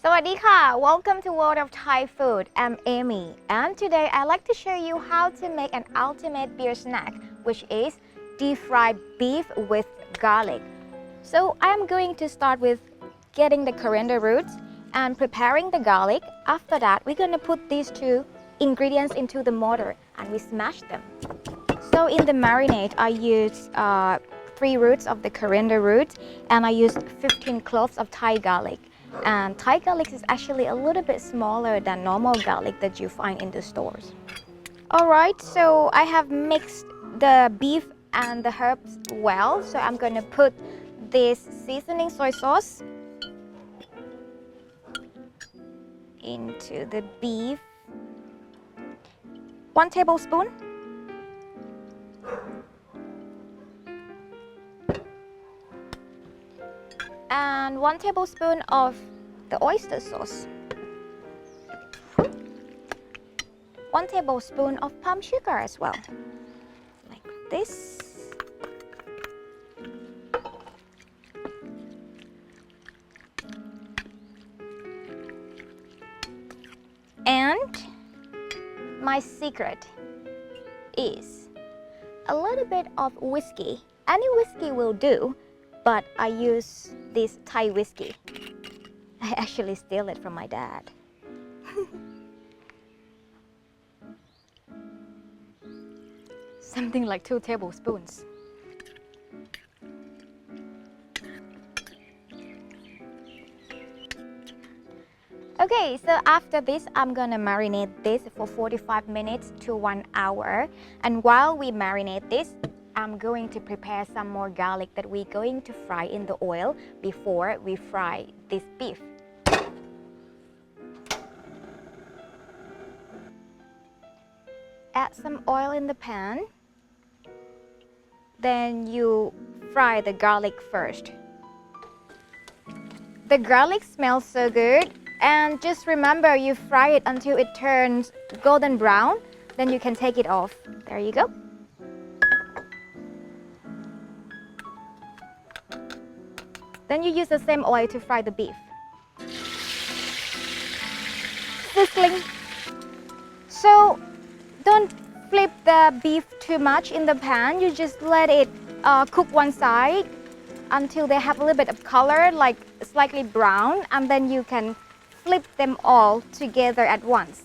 Sawadee-ka! Welcome to World of Thai Food. I'm Amy, and today I'd like to show you how to make an ultimate beer snack, which is deep-fried beef with garlic. So I'm going to start with getting the coriander roots and preparing the garlic. After that, we're going to put these two ingredients into the mortar and we smash them. So in the marinade, I used 3 roots of the coriander root and I used 15 cloves of Thai garlic. And Thai garlic is actually a little bit smaller than normal garlic that you find in the stores. Alright, so I have mixed the beef and the herbs well. So I'm going to put this seasoning soy sauce into the beef. 1 tablespoon. And 1 tablespoon of the oyster sauce. 1 tablespoon of palm sugar as well, like this. And my secret is a little bit of whiskey. Any whiskey will do, but I use this Thai whiskey. I actually steal it from my dad. Something like 2 tablespoons. Okay, so after this, I'm gonna marinate this for 45 minutes to 1 hour. And while we marinate this, I'm going to prepare some more garlic that we're going to fry in the oil before we fry this beef. Add some oil in the pan. Then you fry the garlic first. The garlic smells so good, and just remember you fry it until it turns golden brown, then you can take it off. There you go. Then you use the same oil to fry the beef. Sizzling. So don't flip the beef too much in the pan. You just let it cook one side until they have a little bit of color, like slightly brown, and then you can flip them all together at once.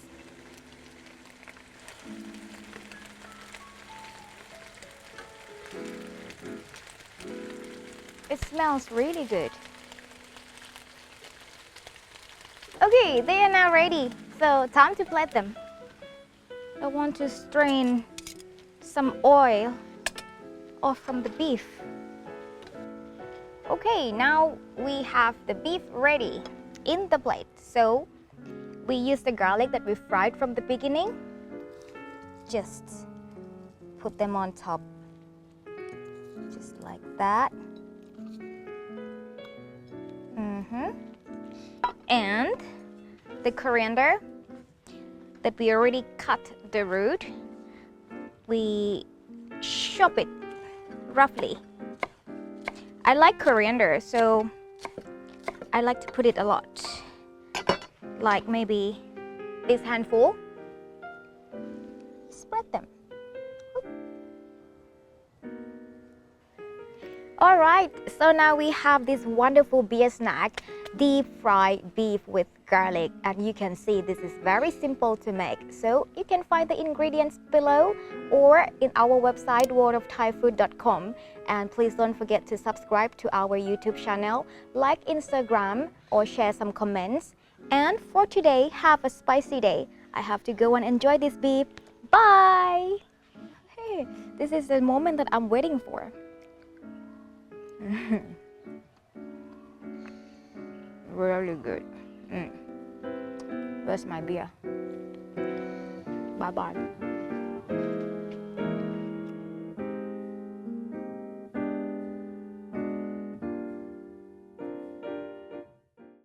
It smells really good. Okay, they are now ready. So time to plate them. I want to strain some oil off from the beef. Okay, now we have the beef ready in the plate. So we use the garlic that we fried from the beginning. Just put them on top. Just like that. And the coriander that we already cut the root, we chop it roughly. I like coriander, so I like to put it a lot, like maybe this handful. Spread them. Alright, so now we have this wonderful beer snack, deep fried beef with garlic, and you can see this is very simple to make. So you can find the ingredients below or in our website worldofthaifood.com. And please don't forget to subscribe to our YouTube channel, like Instagram, or share some comments. And for today, have a spicy day. I have to go and enjoy this beef. Bye! Hey, this is the moment that I'm waiting for. Really good. Where's my beer? Bye-bye.